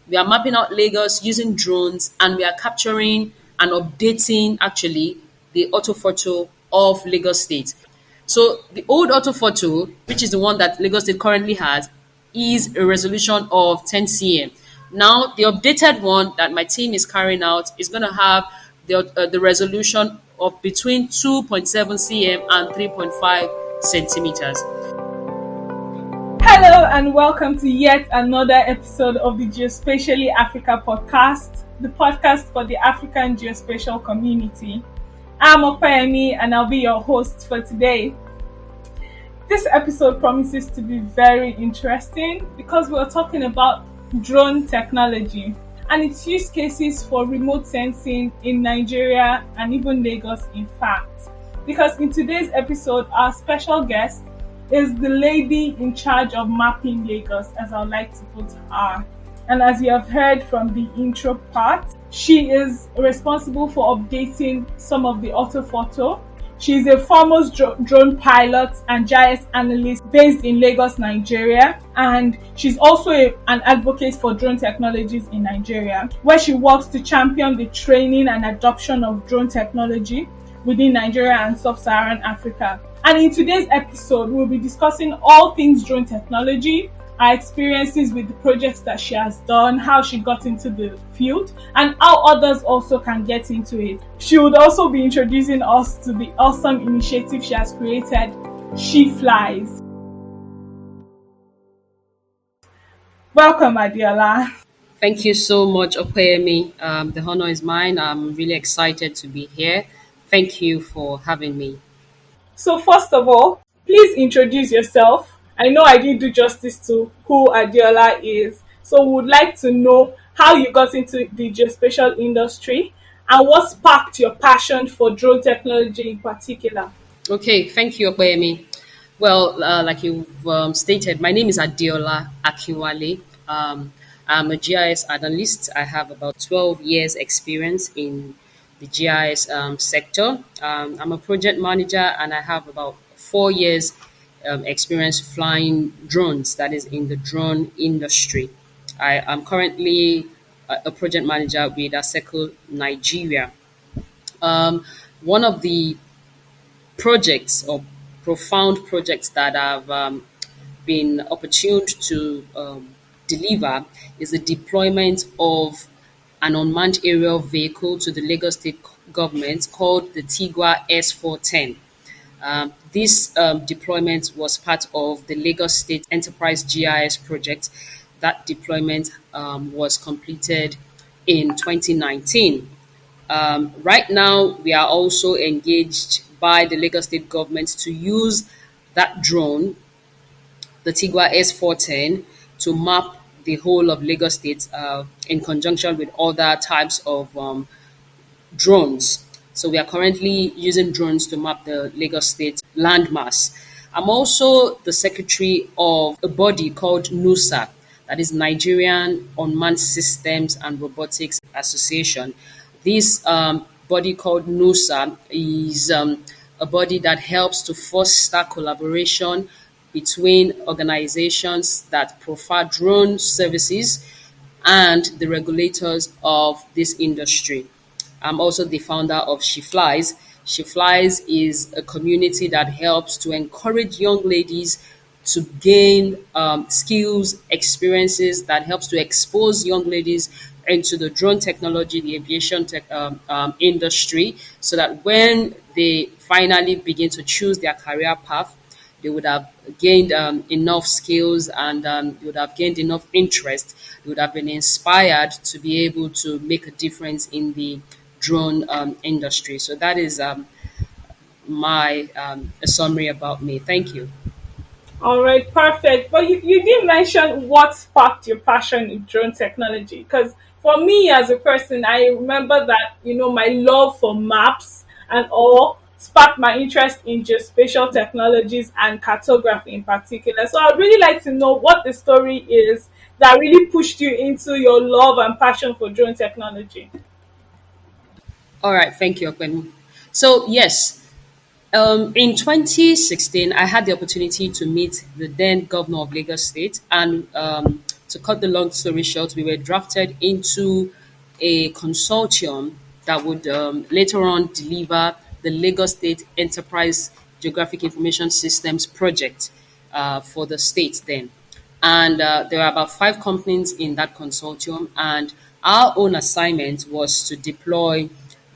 We are mapping out Lagos using drones, and we are capturing and updating actually the orthophoto of Lagos State. So the old orthophoto, which is the one that Lagos State currently has, is a resolution of 10 cm. Now the updated one that my team is carrying out is going to have the resolution of between 2.7 cm and 3.5 centimeters. Hello and welcome to yet another episode of the Geospatially Africa podcast, the podcast for the African geospatial community. I'm Opeyemi and I'll be your host for today. This episode promises to be very interesting because we're talking about drone technology and its use cases for remote sensing in Nigeria and even Lagos, in fact. Because in today's episode, our special guest is the lady in charge of mapping Lagos, as I like to put her. And as you have heard from the intro part, she is responsible for updating some of the orthophoto. She is a foremost drone pilot and GIS analyst based in Lagos, Nigeria. And she's also an advocate for drone technologies in Nigeria, where she works to champion the training and adoption of drone technology within Nigeria and Sub-Saharan Africa. And in today's episode, we'll be discussing all things drone technology, our experiences with the projects that she has done, how she got into the field, and how others also can get into it. She would also be introducing us to the awesome initiative she has created, She Flies. Welcome, Adiola. Thank you so much, Opeyemi. The honor is mine. I'm really excited to be here. Thank you for having me. So first of all, please introduce yourself. I know I didn't do justice to who Adiola is. So we would like to know how you got into the geospatial industry and what sparked your passion for drone technology in particular. Okay, thank you, Opeyemi. Well, like you've stated, my name is Adiola Akinwale. I'm a GIS analyst. I have about 12 years experience in the GIS sector. I'm a project manager and I have about 4 years experience flying drones, that is in the drone industry. I am currently a project manager with ASECO Nigeria. One of the projects or profound projects that I've been opportuned to deliver is the deployment of an unmanned aerial vehicle to the Lagos State government called the Tigwa S410. This deployment was part of the Lagos State Enterprise GIS project. That deployment was completed in 2019. Right now, we are also engaged by the Lagos State government to use that drone, the Tigwa S410, to map the whole of Lagos State in conjunction with other types of drones. So we are currently using drones to map the Lagos State landmass. I'm also the secretary of a body called NUSA, that is Nigerian Unmanned Systems and Robotics Association. This body called NUSA is a body that helps to foster collaboration between organizations that provide drone services and the regulators of this industry. I'm also the founder of She Flies. She Flies is a community that helps to encourage young ladies to gain skills, experiences that helps to expose young ladies into the drone technology, the aviation industry, so that when they finally begin to choose their career path, they would have gained enough skills and they would have gained enough interest. They would have been inspired to be able to make a difference in the drone industry. So that is my a summary about me. Thank you. All right, perfect. But you did mention what sparked your passion in drone technology. Because for me as a person, I remember that, my love for maps and all sparked my interest in geospatial technologies and cartography in particular. So I'd really like to know what the story is that really pushed you into your love and passion for drone technology. All right, thank you, Okwen. So yes, in 2016, I had the opportunity to meet the then governor of Lagos State and to cut the long story short, we were drafted into a consortium that would later on deliver the Lagos State Enterprise Geographic Information Systems project for the state then. And there were about 5 companies in that consortium, and our own assignment was to deploy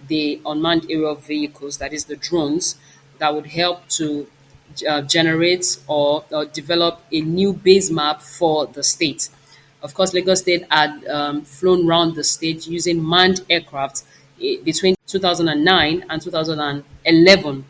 the unmanned aerial vehicles, that is the drones, that would help to generate or develop a new base map for the state. Of course, Lagos State had flown around the state using manned aircraft between 2009 and 2011,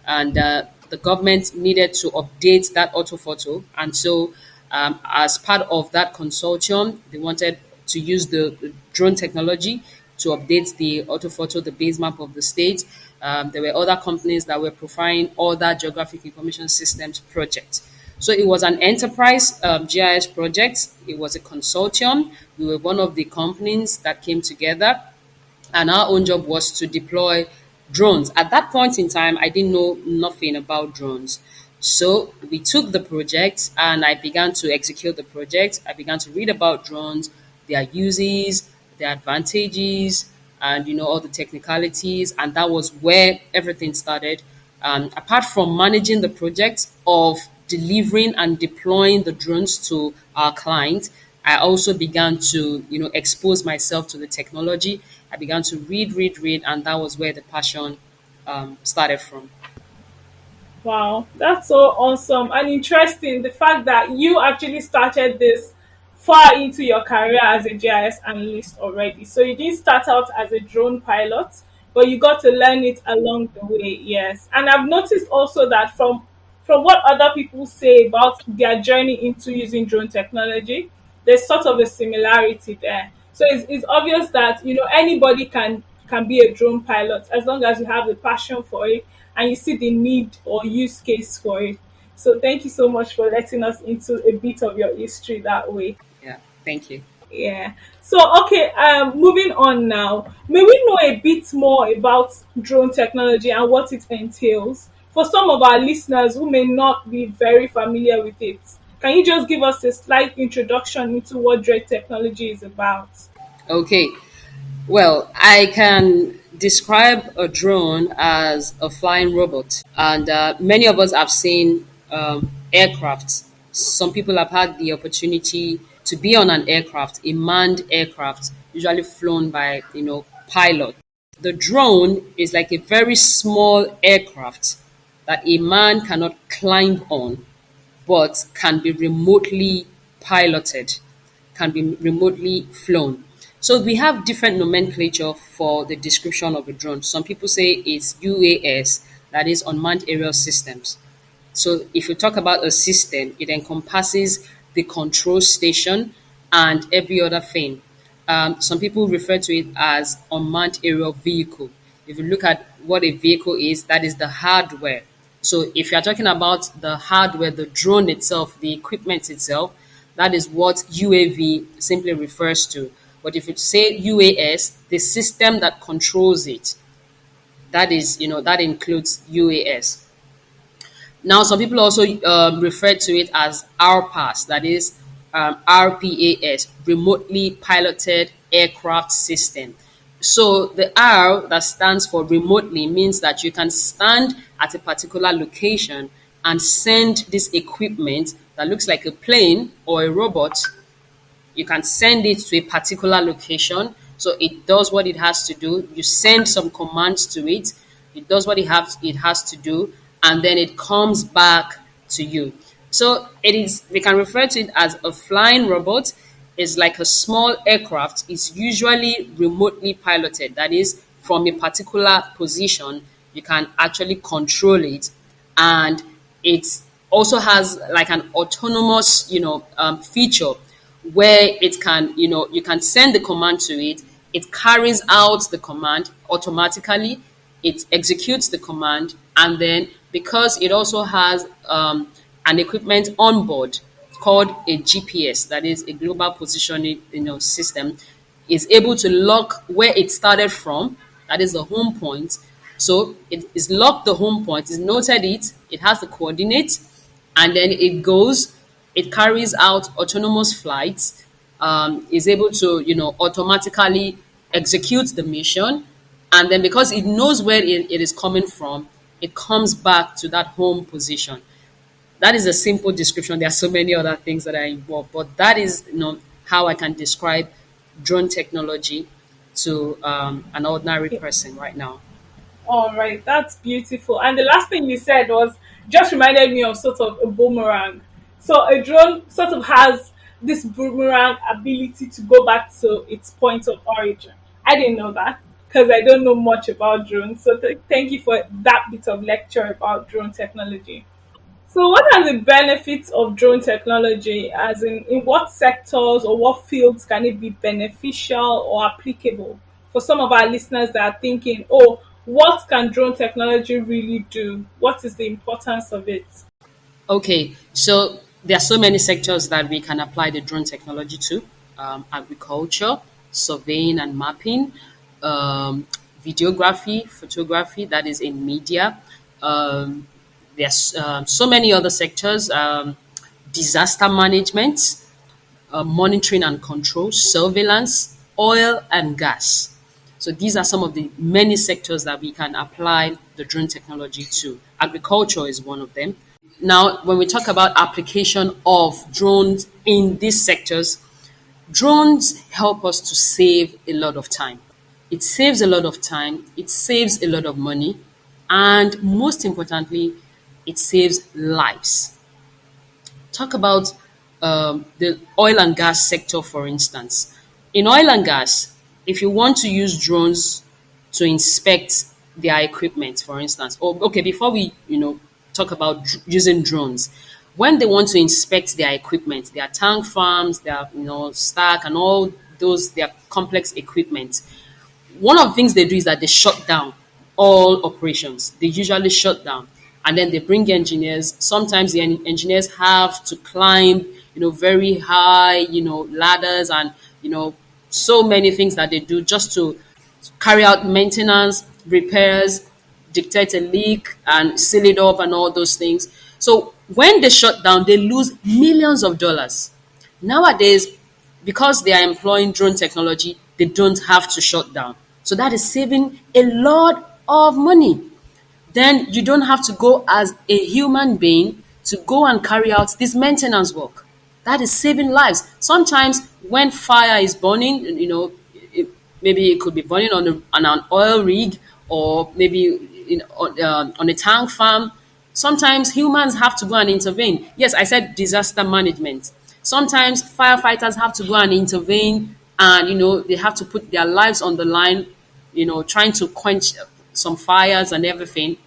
and the government needed to update that orthophoto. And so, as part of that consortium, they wanted to use the drone technology to update the orthophoto, the base map of the state. There were other companies that were providing other geographic information systems projects. So it was an enterprise GIS project. It was a consortium. We were one of the companies that came together, and our own job was to deploy drones. At that point in time, I didn't know nothing about drones. So we took the project and I began to execute the project. I began to read about drones, their uses, their advantages, and all the technicalities. And that was where everything started. Apart from managing the project of delivering and deploying the drones to our clients, I also began to, expose myself to the technology. I began to read, and that was where the passion started from. Wow, that's so awesome and interesting. The fact that you actually started this far into your career as a GIS analyst already. So you didn't start out as a drone pilot, but you got to learn it along the way. Yes, and I've noticed also that from what other people say about their journey into using drone technology, there's sort of a similarity there. So it's obvious that anybody can be a drone pilot as long as you have the passion for it and you see the need or use case for it. So thank you so much for letting us into a bit of your history that way. Yeah, thank you. Yeah. So okay, moving on now. May we know a bit more about drone technology and what it entails? For some of our listeners who may not be very familiar with it, can you just give us a slight introduction into what drone technology is about? Okay. Well, I can describe a drone as a flying robot, and many of us have seen aircraft. Some people have had the opportunity to be on an aircraft, a manned aircraft, usually flown by pilot. The drone is like a very small aircraft that a man cannot climb on, but can be remotely piloted, can be remotely flown. So we have different nomenclature for the description of a drone. Some people say it's UAS, that is unmanned aerial systems. So if you talk about a system, it encompasses the control station and every other thing. Some people refer to it as unmanned aerial vehicle. If you look at what a vehicle is, that is the hardware. So if you're talking about the hardware, the drone itself, the equipment itself, that is what UAV simply refers to. But if you say UAS, the system that controls it, that includes UAS. Now, some people also refer to it as RPAS, that is RPAS, remotely piloted aircraft system. So the R that stands for remotely means that you can stand at a particular location and send this equipment that looks like a plane or a robot. You can send it to a particular location. So it does what it has to do. You send some commands to it. It does what it has to do, and then it comes back to you. So we can refer to it as a flying robot. It's like a small aircraft. It's usually remotely piloted. That is, from a particular position, you can actually control it. And it also has like an autonomous, feature where it can, you can send the command to it. It carries out the command automatically. It executes the command, and then because it also has an equipment on board called a GPS, that is a global positioning system, is able to lock where it started from, that is the home point. So it is locked the home point, it's noted it has the coordinates, and then it carries out autonomous flights is able to, automatically execute the mission. And then because it knows where it is coming from, it comes back to that home position. That is a simple description. There are so many other things that are involved, but that is, how I can describe drone technology to an ordinary person right now. All right, that's beautiful. And the last thing you said was just reminded me of sort of a boomerang. So a drone sort of has this boomerang ability to go back to its point of origin. I didn't know that because I don't know much about drones. So thank you for that bit of lecture about drone technology. So, what are the benefits of drone technology? As in what sectors or what fields can it be beneficial or applicable for some of our listeners that are thinking, oh, what can drone technology really do? What is the importance of it? Okay, so there are so many sectors that we can apply the drone technology to: agriculture, surveying and mapping, um, videography, photography, that is in media. Um, there's so many other sectors: disaster management, monitoring and control, surveillance, oil and gas. So these are some of the many sectors that we can apply the drone technology to. Agriculture is one of them. Now, when we talk about application of drones in these sectors, drones help us to save a lot of time. It saves a lot of time, it saves a lot of money, and most importantly, it saves lives. Talk about the oil and gas sector, for instance. In oil and gas, if you want to use drones to inspect their equipment, for instance, or okay, before we talk about using drones, when they want to inspect their equipment, their tank farms, their stack, and all those their complex equipment, one of the things they do is that they shut down all operations. They usually shut down, and then they bring engineers. Sometimes the engineers have to climb, very high, ladders, and so many things that they do just to carry out maintenance, repairs, dictate a leak, and seal it up, and all those things. So when they shut down, they lose millions of dollars. Nowadays, because they are employing drone technology, they don't have to shut down. So that is saving a lot of money. Then you don't have to go as a human being to go and carry out this maintenance work. That is saving lives. Sometimes when fire is burning, maybe it could be burning on an oil rig, or maybe on a tank farm. Sometimes humans have to go and intervene. Yes, I said disaster management. Sometimes firefighters have to go and intervene, and they have to put their lives on the line, trying to quench some fires and everything.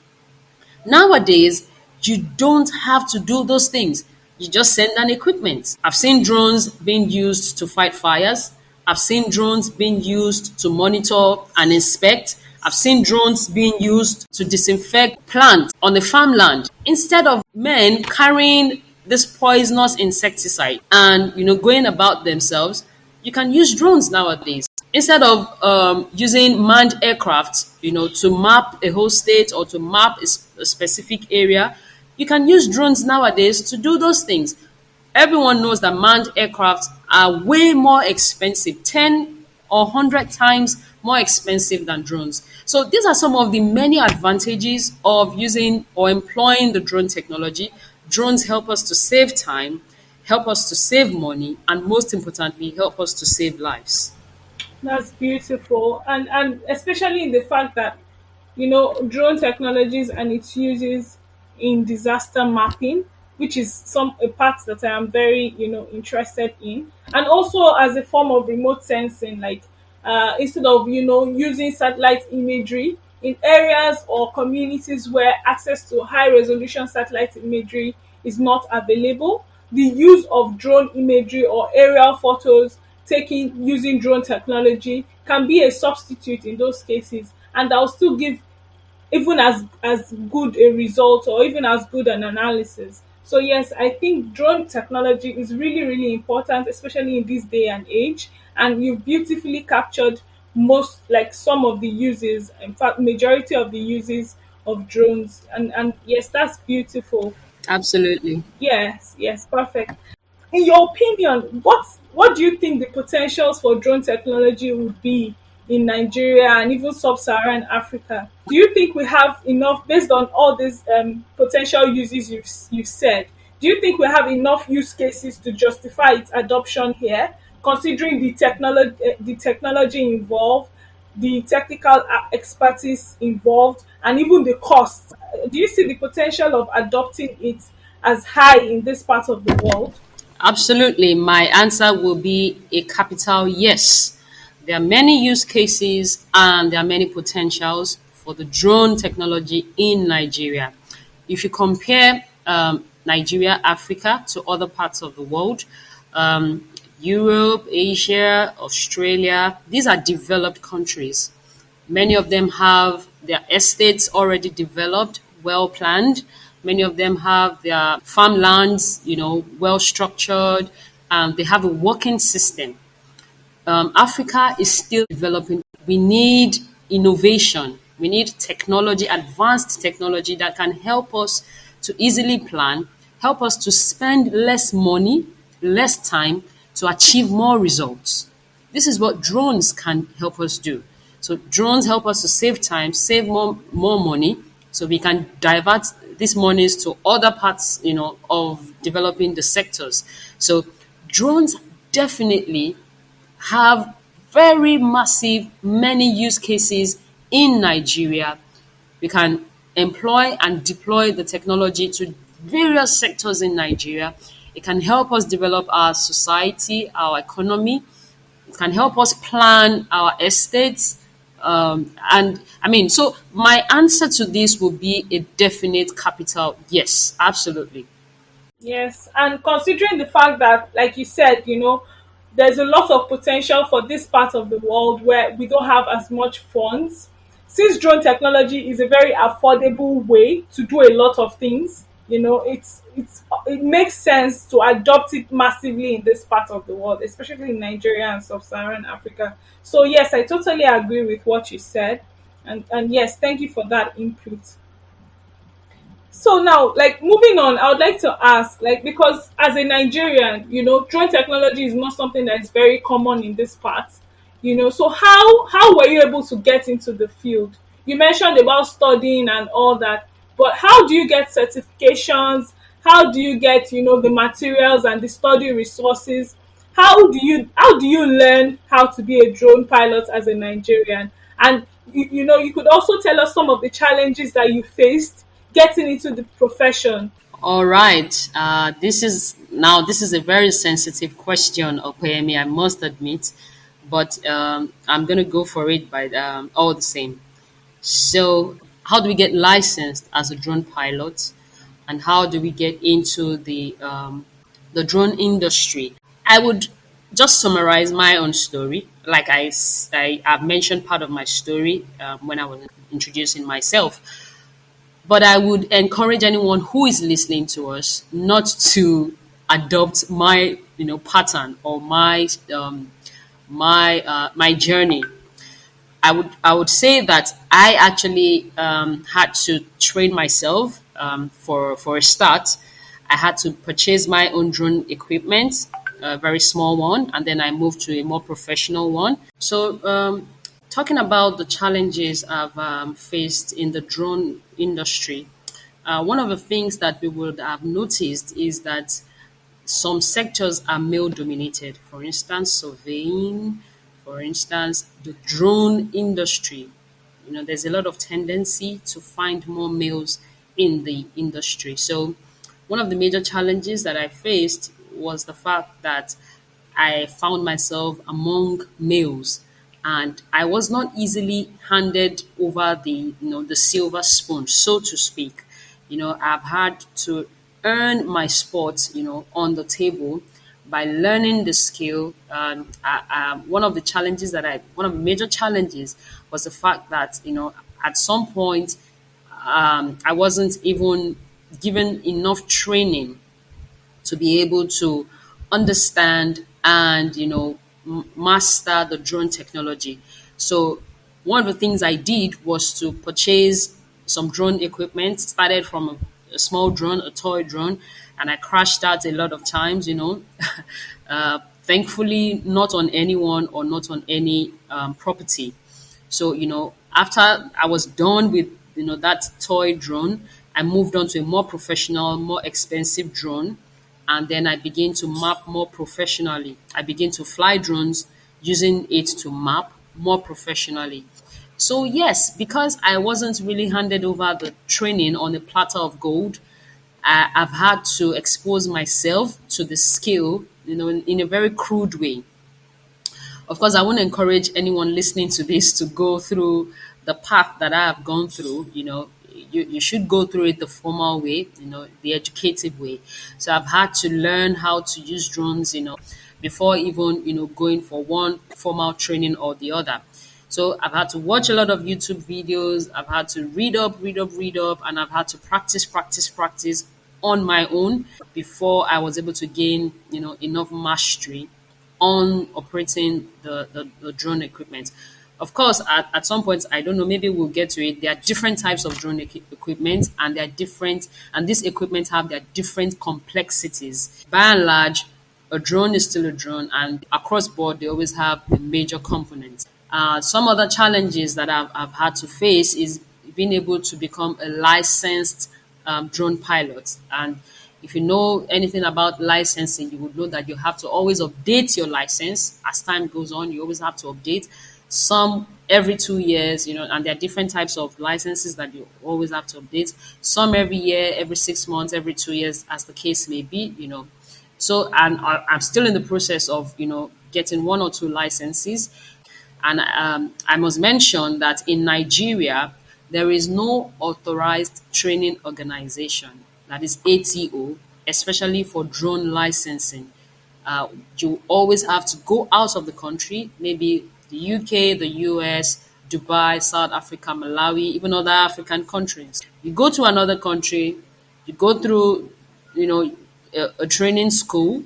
Nowadays, you don't have to do those things. You just send an equipment. I've seen drones being used to fight fires. I've seen drones being used to monitor and inspect. I've seen drones being used to disinfect plants on the farmland. Instead of men carrying this poisonous insecticide and going about themselves, you can use drones nowadays. Instead of using manned aircraft, to map a whole state or to map a specific area, you can use drones nowadays to do those things. Everyone knows that manned aircraft are way more expensive, 10 or 100 times more expensive than drones. So these are some of the many advantages of using or employing the drone technology. Drones help us to save time, help us to save money, and most importantly, help us to save lives. That's beautiful, and especially in the fact that drone technologies and its uses in disaster mapping, which is some a part that I am very interested in, and also as a form of remote sensing, like instead of using satellite imagery in areas or communities where access to high resolution satellite imagery is not available, the use of drone imagery or aerial photos taken using drone technology can be a substitute in those cases, and that will still give even as good a result or even as good an analysis. So yes, I think drone technology is really really important, especially in this day and age. And you've beautifully captured most, like some of the uses, in fact majority of the uses of drones. And yes, that's beautiful. Absolutely. Yes, yes, perfect. in your opinion, what do you think the potentials for drone technology would be in Nigeria and even sub-Saharan Africa? Do you think we have enough, based on all these potential uses you've said? Do you think we have enough use cases to justify its adoption here, considering the technology involved, the technical expertise involved, and even the cost? Do you see the potential of adopting it as high in this part of the world? Absolutely. My answer will be a capital yes. There are many use cases and there are many potentials for the drone technology in Nigeria. If you compare Nigeria, Africa to other parts of the world, Europe, Asia, Australia, these are developed countries. Many of them have their estates already developed, well planned. Many of them have their farmlands, well structured. They have a working system. Africa is still developing. We need innovation. We need technology, advanced technology that can help us to easily plan, help us to spend less money, less time to achieve more results. This is what drones can help us do. So drones help us to save time, save more money, so we can divert these monies to other parts, of developing the sectors. So drones definitely have very massive many use cases in Nigeria. We can employ and deploy the technology to various sectors in Nigeria. It can help us develop our society, our economy. It can help us plan our estates. And I mean, so my answer to this will be a definite capital yes, absolutely. Yes, and considering the fact that, like you said, there's a lot of potential for this part of the world where we don't have as much funds. Since drone technology is a very affordable way to do a lot of things, it makes sense to adopt it massively in this part of the world, especially in Nigeria and sub-Saharan Africa. So yes, I totally agree with what you said, and yes, thank you for that input. So now, like, moving on, I would like to ask, like, because as a Nigerian, drone technology is not something that is very common in this part. So how were you able to get into the field? You mentioned about studying and all that, but how do you get certifications? How do you get, the materials and the study resources? How do you learn how to be a drone pilot as a Nigerian? And you could also tell us some of the challenges that you faced getting into the profession. All right. This is a very sensitive question, Opeyemi, I must admit, but I'm gonna go for it by all the same. So, how do we get licensed as a drone pilot, and how do we get into the drone industry? I would just summarize my own story. Like I've mentioned part of my story when I was introducing myself. But I would encourage anyone who is listening to us not to adopt my pattern or my journey. I would say that I actually had to train myself for a start. I had to purchase my own drone equipment, a very small one, and then I moved to a more professional one. So, talking about the challenges I've faced in the drone industry, one of the things that we would have noticed is that some sectors are male dominated. For instance, surveying, for instance, the drone industry. There's a lot of tendency to find more males in the industry. So, one of the major challenges that I faced was the fact that I found myself among males, and I was not easily handed over the silver spoon, so to speak. I've had to earn my spot, on the table by learning the skill. One of the major challenges was the fact that, at some point, I wasn't even given enough training to be able to understand and master the drone technology. So one of the things I did was to purchase some drone equipment. Started from a small drone, a toy drone, and I crashed out a lot of times, thankfully, not on anyone or not on any property. So, after I was done with, that toy drone, I moved on to a more professional, more expensive drone. And then I began to map more professionally. I began to fly drones using it to map more professionally. So, yes, because I wasn't really handed over the training on a platter of gold, I've had to expose myself to the skill, in a very crude way. Of course, I won't encourage anyone listening to this to go through the path that I have gone through. You should go through it the formal way, the educative way. So I've had to learn how to use drones, before even, going for one formal training or the other. So I've had to watch a lot of YouTube videos. I've had to read up, and I've had to practice on my own before I was able to gain, enough mastery on operating the drone equipment. Of course, at some point, I don't know, maybe we'll get to it. There are different types of drone equipment, and they're different, and these equipment have their different complexities. By and large, a drone is still a drone, and across board, they always have the major components. Some other challenges that I've had to face is being able to become a licensed drone pilot. And if you know anything about licensing, you would know that you have to always update your license as time goes on. You always have to update some every 2 years, and there are different types of licenses that you always have to update. Some every year, every 6 months, every 2 years, as the case may be. So, and I'm still in the process of, getting one or two licenses. And I must mention that in Nigeria, there is no authorized training organization, that is ATO, especially for drone licensing. You always have to go out of the country, maybe the UK, the US, Dubai, South Africa, Malawi, even other African countries. You go to another country, you go through, a training school,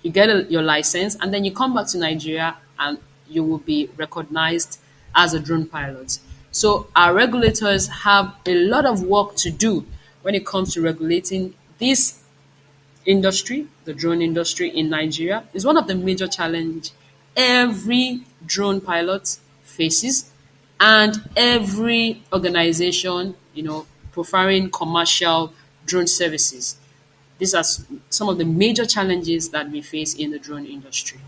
you get your license, and then you come back to Nigeria and you will be recognized as a drone pilot. So our regulators have a lot of work to do when it comes to regulating this industry. The drone industry in Nigeria is one of the major challenge every drone pilot faces, and every organization, providing commercial drone services. These are some of the major challenges that we face in the drone industry.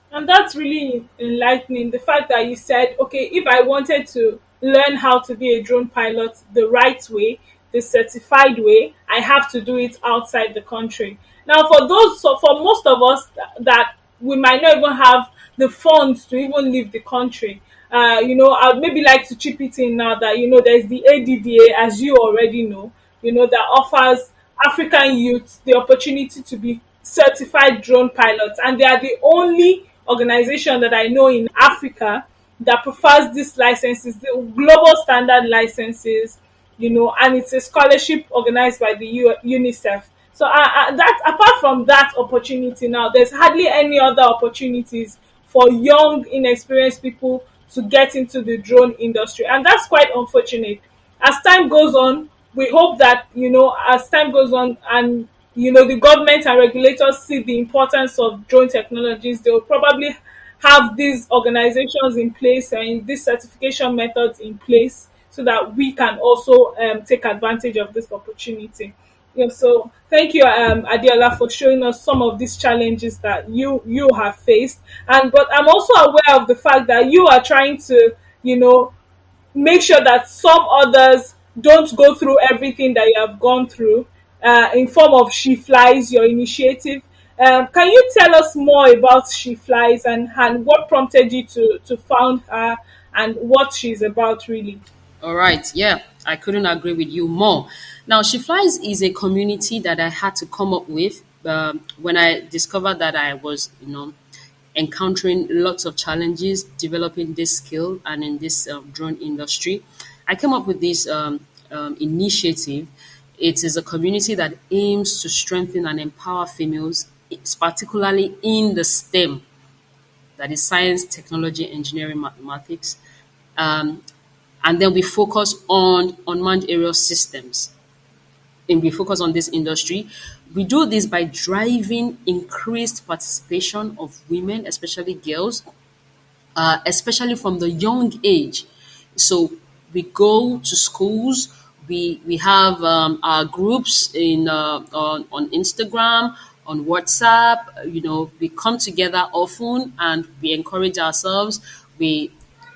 And that's really enlightening. The fact that you said, okay, if I wanted to learn how to be a drone pilot the right way, the certified way, I have to do it outside the country. Now, so for most of us that we might not even have the funds to even leave the country, I'd maybe like to chip it in now that, there's the ADDA, as you already know, that offers African youth the opportunity to be certified drone pilots. And they are the only organization that I know in Africa that prefers these licenses, the global standard licenses, and it's a scholarship organized by the UNICEF. So that apart from that opportunity now, there's hardly any other opportunities for young, inexperienced people to get into the drone industry. And that's quite unfortunate. As time goes on, we hope that, as time goes on and, the government and regulators see the importance of drone technologies, they will probably have these organizations in place and these certification methods in place so that we can also take advantage of this opportunity. So thank you, Adiola, for showing us some of these challenges that you have faced. But I'm also aware of the fact that you are trying to, make sure that some others don't go through everything that you have gone through, in form of She Flies, your initiative. Can you tell us more about She Flies and what prompted you to found her and what she's about really? All right. Yeah, I couldn't agree with you more. Now, She Flies is a community that I had to come up with when I discovered that I was, encountering lots of challenges developing this skill and in this drone industry. I came up with this initiative. It is a community that aims to strengthen and empower females, particularly in the STEM, that is science, technology, engineering, mathematics. Um, and then we focus on unmanned aerial systems. and we focus on this industry. We do this by driving increased participation of women, especially girls, especially from the young age. So we go to schools. We have our groups on Instagram, on WhatsApp. We come together often and we encourage ourselves. We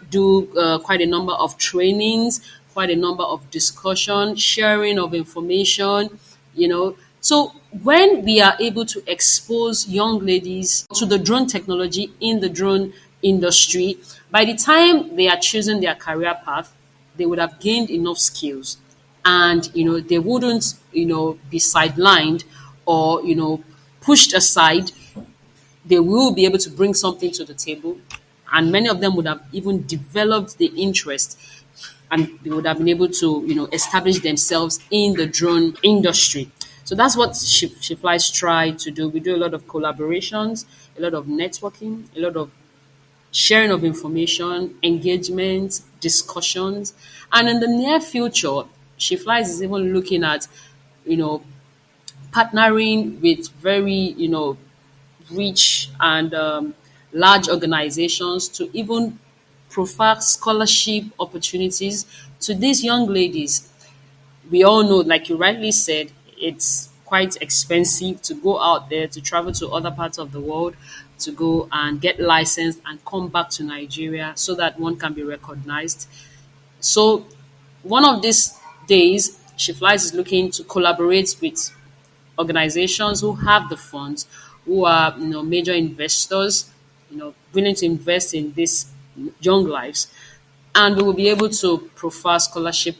do quite a number of trainings, quite a number of discussion, sharing of information, So when we are able to expose young ladies to the drone technology in the drone industry, by the time they are choosing their career path, they would have gained enough skills and they wouldn't be sidelined or pushed aside. They will be able to bring something to the table, and many of them would have even developed the interest, and they would have been able to establish themselves in the drone industry. So that's what She Flies try to do. We do a lot of collaborations, a lot of networking, a lot of sharing of information, engagement, discussions. And in the near future, She Flies is even looking at, you know, partnering with very, rich and large organizations to even provide scholarship opportunities to these young ladies. We all know, like you rightly said, it's quite expensive to go out there, to travel to other parts of the world, to go and get licensed and come back to Nigeria so that one can be recognized. So one of these days, She Flies is looking to collaborate with organizations who have the funds, who are major investors, willing to invest in these young lives, and we will be able to provide scholarship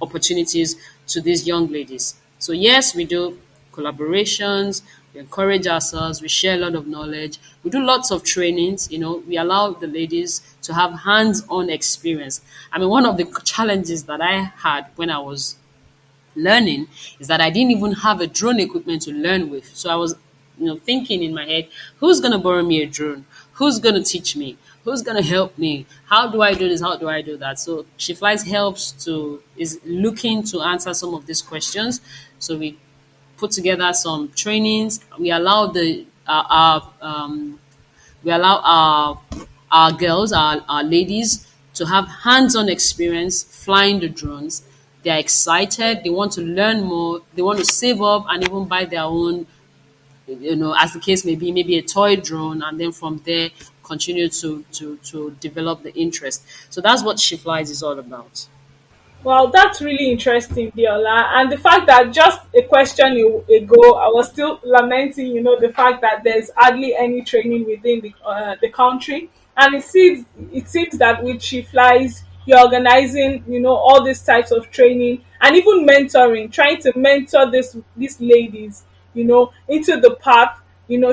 opportunities to these young ladies. So yes, we do collaborations, we encourage ourselves, we share a lot of knowledge, we do lots of trainings, we allow the ladies to have hands-on experience. I mean, one of the challenges that I had when I was learning is that I didn't even have a drone equipment to learn with. So I was, thinking in my head, who's gonna borrow me a drone? Who's gonna teach me? Who's gonna help me? How do I do this? How do I do that? So She Flies is looking to answer some of these questions. So we put together some trainings. We allow our girls, our ladies, to have hands-on experience flying the drones. They're excited. They want to learn more. They want to save up and even buy their own, as the case may be, maybe a toy drone, and then from there continue to develop the interest. So that's what She Flies is all about. Well, that's really interesting, Viola. And the fact that just a question ago, I was still lamenting, the fact that there's hardly any training within the country. And it seems that with She Flies, you're organizing, all these types of training and even mentoring, trying to mentor these ladies, into the path,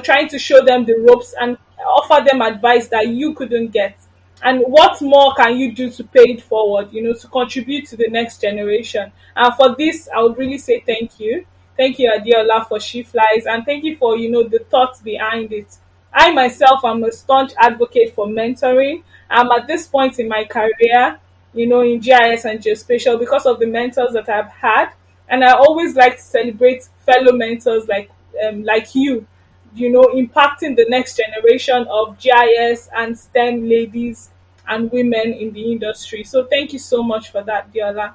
trying to show them the ropes and offer them advice that you couldn't get. And what more can you do to pay it forward, to contribute to the next generation? And for this, I would really say thank you. Thank you, Adiola, for She Flies, and thank you for, the thoughts behind it. I myself am a staunch advocate for mentoring. I'm at this point in my career, in GIS and geospatial because of the mentors that I've had. And I always like to celebrate fellow mentors like you, impacting the next generation of GIS and STEM ladies and women in the industry. So thank you so much for that, Diola.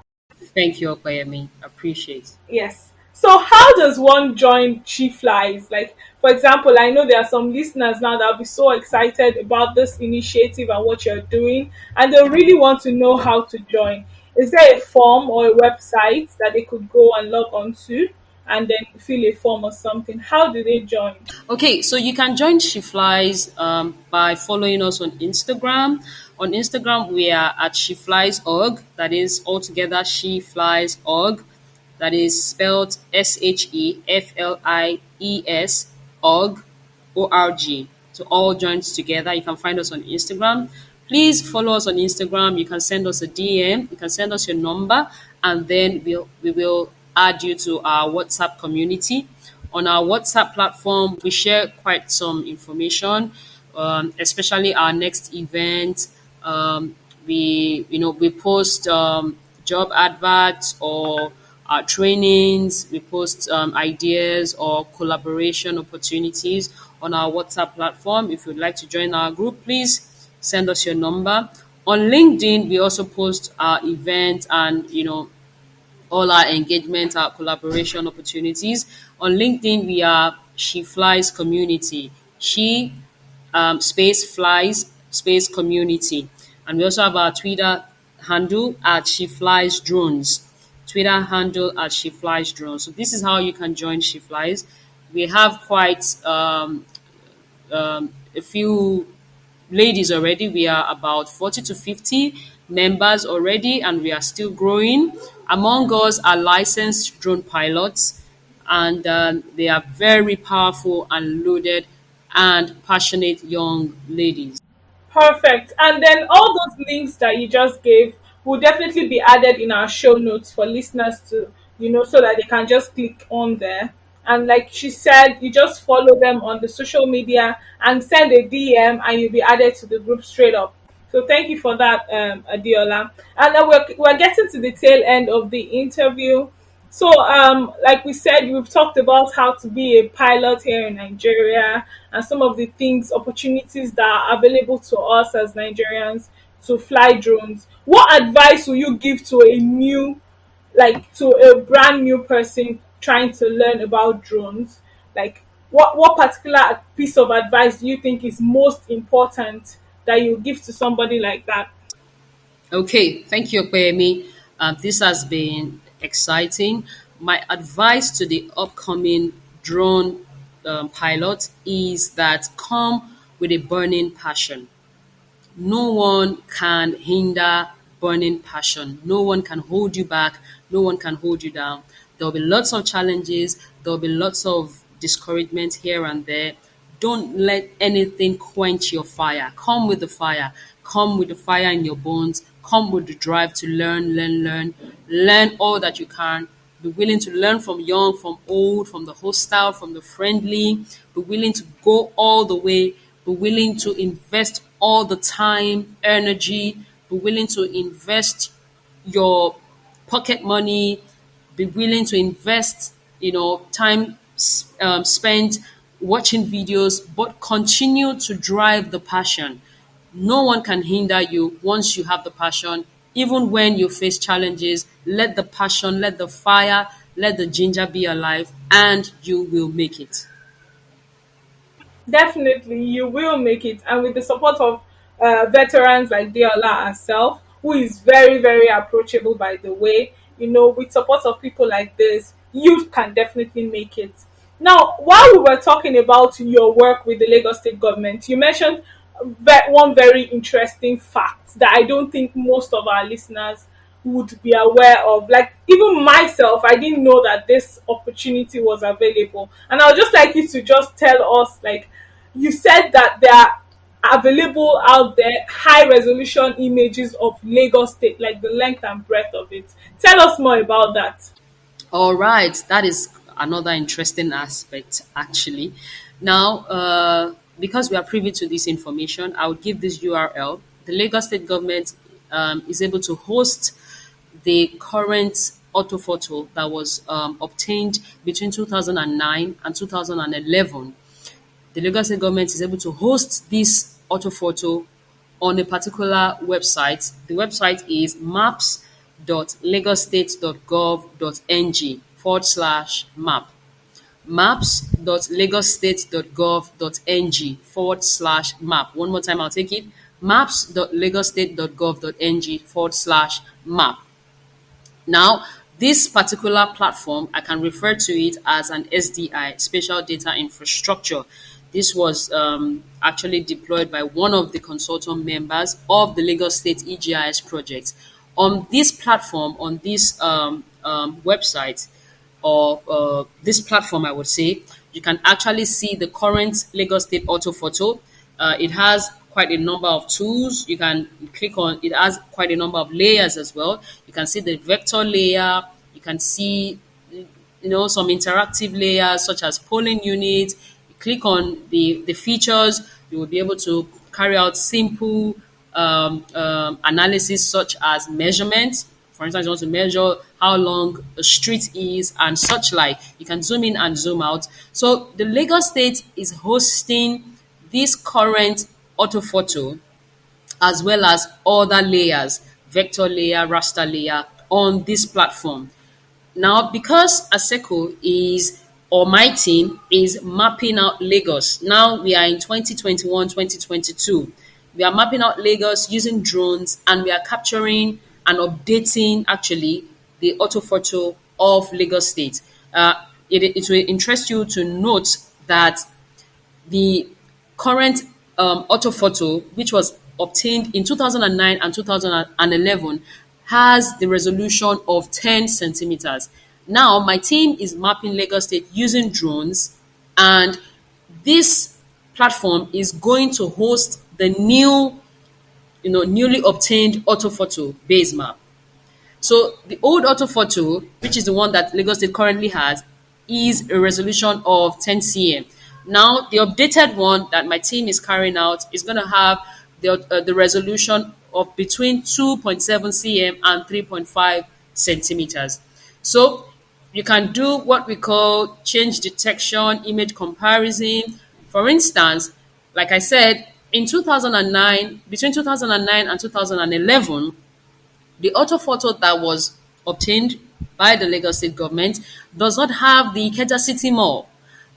Thank you, Opayemi. Appreciate. Yes. So how does one join She Flies? Like, for example, I know there are some listeners now that will be so excited about this initiative and what you're doing, and they really want to know how to join. Is there a form or a website that they could go and log on to and then fill a form or something? How do they join? Okay, so you can join She Flies by following us on Instagram. On Instagram, we are at She Flies org. That is altogether She Flies org. That is spelled SHEFLIES org, ORG. So all joined together. You can find us on Instagram. Please follow us on Instagram. You can send us a DM. You can send us your number, and then we will add you to our WhatsApp community. On our WhatsApp platform, we share quite some information, especially our next event. We post job adverts or trainings. We post ideas or collaboration opportunities on our WhatsApp platform. If you'd like to join our group, please send us your number. On LinkedIn, we also post our events and all our engagement, our collaboration opportunities. On LinkedIn, we are She Flies Community. She space flies space community. And we also have our Twitter handle at She Flies Drones. Twitter handle at She Flies Drones. So this is how you can join She Flies. We have quite a few ladies already. We are about 40 to 50 members already, and we are still growing. Among us are licensed drone pilots, and they are very powerful and loaded and passionate young ladies. Perfect. And then all those links that you just gave will definitely be added in our show notes for listeners to, so that they can just click on there. And like she said, you just follow them on the social media and send a DM, and you'll be added to the group straight up. So thank you for that, Adiola. And then we're getting to the tail end of the interview. So, like we said, we've talked about how to be a pilot here in Nigeria and some of the things, opportunities that are available to us as Nigerians to fly drones. What advice will you give to to a brand new person trying to learn about drones? Like, what particular piece of advice do you think is most important that you give to somebody like that? Okay, thank you, Opeyemi. This has been exciting. My advice to the upcoming drone pilot is that come with a burning passion. No one can hinder burning passion. No one can hold you back. No one can hold you down. There'll be lots of challenges. There'll be lots of discouragement here and there. Don't let anything quench your fire. Come with the fire. Come with the fire in your bones. Come with the drive to learn, learn, learn. Learn all that you can. Be willing to learn from young, from old, from the hostile, from the friendly. Be willing to go all the way. Be willing to invest all the time, energy. Be willing to invest your pocket money. Be willing to invest, time spent watching videos, but continue to drive the passion. No one can hinder you once you have the passion. Even when you face challenges, let the passion, let the fire, let the ginger be alive, and you will make it. Definitely, you will make it, and with the support of veterans like Deola herself, who is very, very approachable, by the way. With support of people like this, you can definitely make it. Now, while we were talking about your work with the Lagos State government, you mentioned one very interesting fact that I don't think most of our listeners would be aware of. Like, even myself, I didn't know that this opportunity was available. And I would just like you to just tell us, like, you said that there are available out there high resolution images of Lagos State, like the length and breadth of it. Tell us more about that. All right, that is another interesting aspect, actually. Now, because we are privy to this information, I will give this URL. The Lagos State government is able to host the current orthophoto that was obtained between 2009 and 2011. The Lagos State government is able to host this orthophoto on a particular website. The website is maps.lagosstate.gov.ng/map. Maps.lagosstate.gov.ng/map. One more time, I'll take it. Maps.lagosstate.gov.ng/map. Now, this particular platform, I can refer to it as an SDI, Spatial Data Infrastructure. This was actually deployed by one of the consultant members of the Lagos State EGIS project. On this platform, on this website, or this platform, I would say, you can actually see the current Lagos State orthophoto. It has quite a number of tools. You can click on it, has quite a number of layers as well. You can see the vector layer. You can see some interactive layers such as polling units. You click on the features, you will be able to carry out simple analysis such as measurement. For instance, you want to measure how long a street is and such like. You can zoom in and zoom out. So the Lagos State is hosting this current orthophoto as well as other layers, vector layer, raster layer on this platform. Now, because ASECO is, or my team is mapping out Lagos. Now we are in 2021, 2022. We are mapping out Lagos using drones and we are capturing and updating actually the orthophoto of Lagos State. It will interest you to note that the current orthophoto, which was obtained in 2009 and 2011, has the resolution of 10 centimeters. Now, my team is mapping Lagos State using drones, and this platform is going to host the newly obtained orthophoto base map. So the old orthophoto, which is the one that Lagos State currently has, is a resolution of 10 cm. Now, the updated one that my team is carrying out is going to have the resolution of between 2.7 cm and 3.5 centimeters. So you can do what we call change detection, image comparison. For instance, like I said, in 2009, between 2009 and 2011, the orthophoto that was obtained by the Lagos State government does not have the Ikeja City Mall,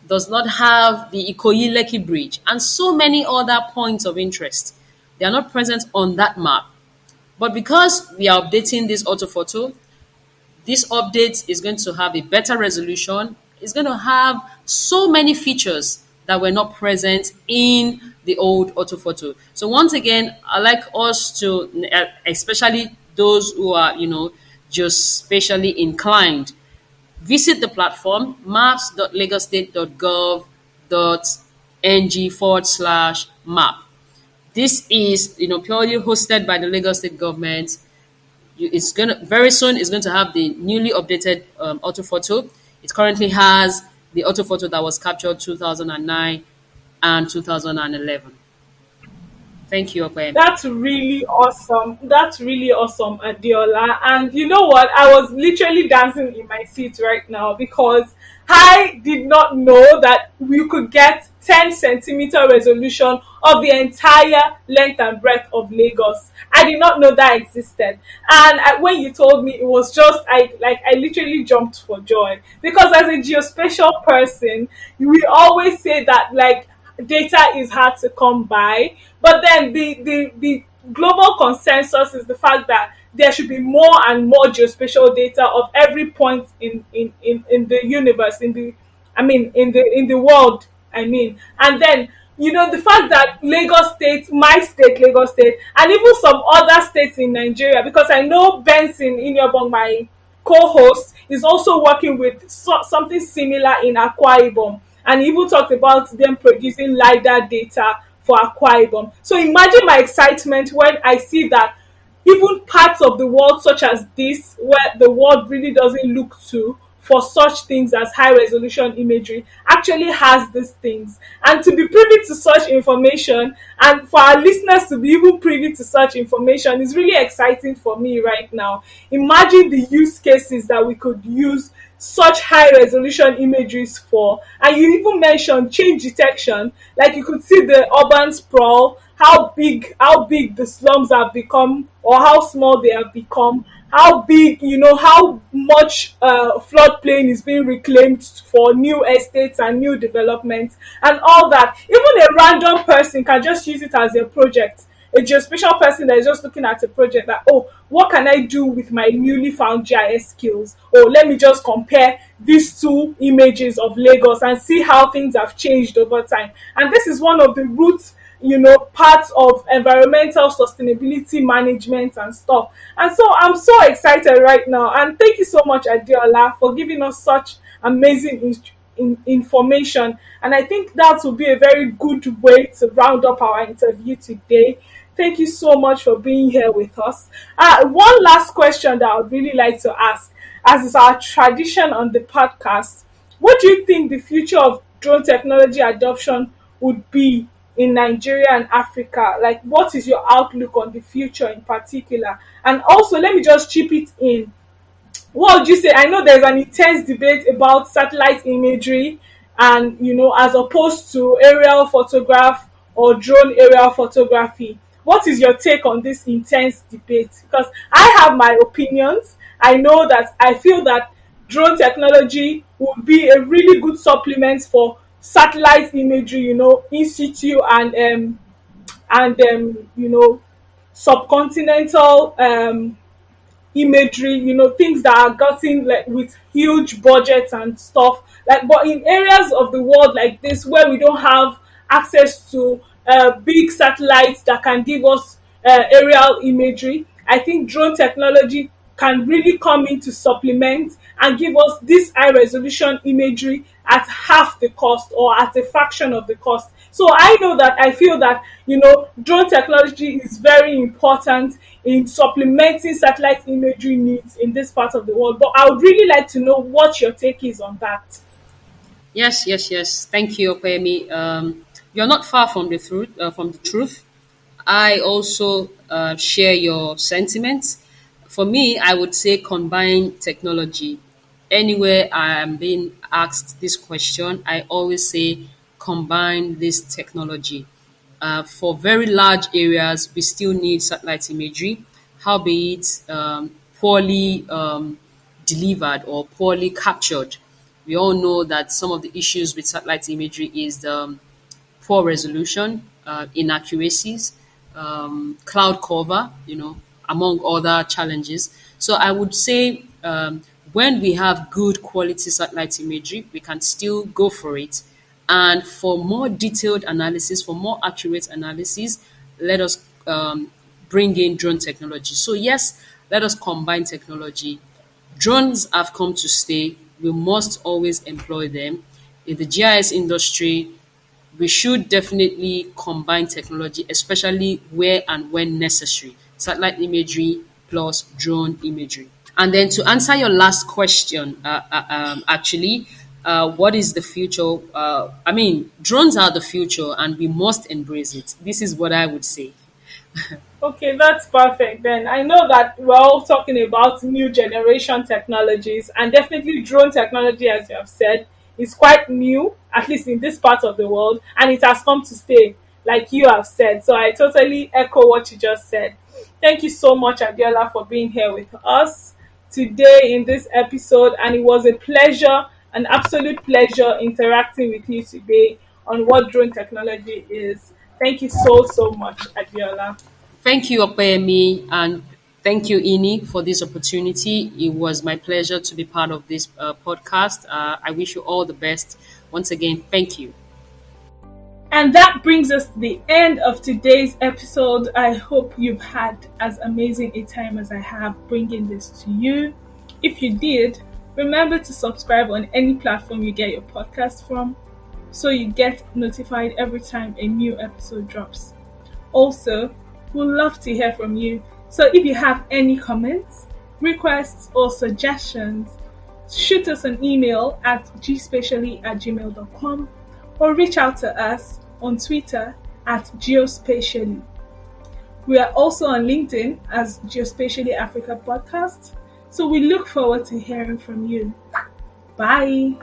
does not have the Ikoyi Lekki Bridge, and so many other points of interest. They are not present on that map. But because we are updating this orthophoto, this update is going to have a better resolution. It's going to have so many features that were not present in the old orthophoto. So once again, I like us to, especially those who are, just spatially inclined, visit the platform maps.lagostate.gov.ng/map. This is, purely hosted by the Lagos State government. It's gonna very soon. It's going to have the newly updated orthophoto. It currently has the orthophoto that was captured 2009 and 2011. Thank you, Okwem. That's really awesome. That's really awesome, Adiola. And you know what? I was literally dancing in my seat right now because I did not know that we could get 10 centimeter resolution of the entire length and breadth of Lagos. I did not know that existed. And when you told me, it was just, I literally jumped for joy. Because as a geospatial person, we always say that, like, data is hard to come by, but then the global consensus is the fact that there should be more and more geospatial data of every point in the universe, in the world, and then the fact that Lagos State, my state, Lagos State, and even some other states in Nigeria, because I know Benson Inyobong, my co-host, is also working with something similar in Akwa Ibom, and he even talked about them producing LiDAR data for Akwa Ibom. So imagine my excitement when I see that even parts of the world such as this, where the world really doesn't look to for such things as high resolution imagery, actually has these things. And to be privy to such information, and for our listeners to be even privy to such information, is really exciting for me right now. Imagine the use cases that we could use such high resolution imageries for. And you even mentioned change detection, like you could see the urban sprawl, how big the slums have become, or how small they have become, how big, how much floodplain is being reclaimed for new estates and new developments and all that. Even a random person can just use it as a project. A geospatial person that is just looking at a project that, oh, what can I do with my newly found GIS skills? Oh, let me just compare these two images of Lagos and see how things have changed over time. And this is one of the roots, parts of environmental sustainability management and stuff. And so I'm so excited right now. And thank you so much, Adiola, for giving us such amazing information. And I think that will be a very good way to round up our interview today. Thank you so much for being here with us. One last question that I would really like to ask, as is our tradition on the podcast: what do you think the future of drone technology adoption would be in Nigeria and Africa? Like, what is your outlook on the future in particular? And also, let me just chip it in. What would you say? I know there's an intense debate about satellite imagery and, as opposed to aerial photograph or drone aerial photography. What is your take on this intense debate? Because I have my opinions. I know that I feel that drone technology would be a really good supplement for satellite imagery, in situ and subcontinental imagery, things that are gotten like with huge budgets and stuff. Like, but in areas of the world like this where we don't have access to big satellites that can give us aerial imagery, I think drone technology can really come in to supplement and give us this high resolution imagery at half the cost or at a fraction of the cost. So I feel that drone technology is very important in supplementing satellite imagery needs in this part of the world. But I would really like to know what your take is on that. Yes, yes, yes. Thank you, Opemi. You're not far from the truth. I also share your sentiments. For me, I would say combine technology. Anywhere I am being asked this question, I always say combine this technology. For very large areas, we still need satellite imagery, howbeit poorly delivered or poorly captured. We all know that some of the issues with satellite imagery is the poor resolution, inaccuracies, cloud cover, among other challenges. So I would say when we have good quality satellite imagery, we can still go for it. And for more detailed analysis, for more accurate analysis, let us bring in drone technology. So yes, let us combine technology. Drones have come to stay. We must always employ them. In the GIS industry, we should definitely combine technology, especially where and when necessary. Satellite imagery plus drone imagery. And then to answer your last question, what is the future? I mean, drones are the future and we must embrace it. This is what I would say. Okay, that's perfect. Then I know that we're all talking about new generation technologies, and definitely drone technology, as you have said, is quite new, at least in this part of the world, and it has come to stay, like you have said. So I totally echo what you just said. Thank you so much, Adiola, for being here with us today in this episode, and it was a pleasure, an absolute pleasure interacting with you today on what drone technology is. Thank you so much, Adiola. Thank you, Opeyemi, and thank you, Ini, for this opportunity. It was my pleasure to be part of this podcast. I wish you all the best. Once again, thank you. And that brings us to the end of today's episode. I hope you've had as amazing a time as I have bringing this to you. If you did, remember to subscribe on any platform you get your podcast from so you get notified every time a new episode drops. Also, we'd love to hear from you. So if you have any comments, requests, or suggestions, shoot us an email at gspatially@gmail.com or reach out to us on Twitter at geospatially. We are also on LinkedIn as Geospatially Africa Podcast. So we look forward to hearing from you. Bye.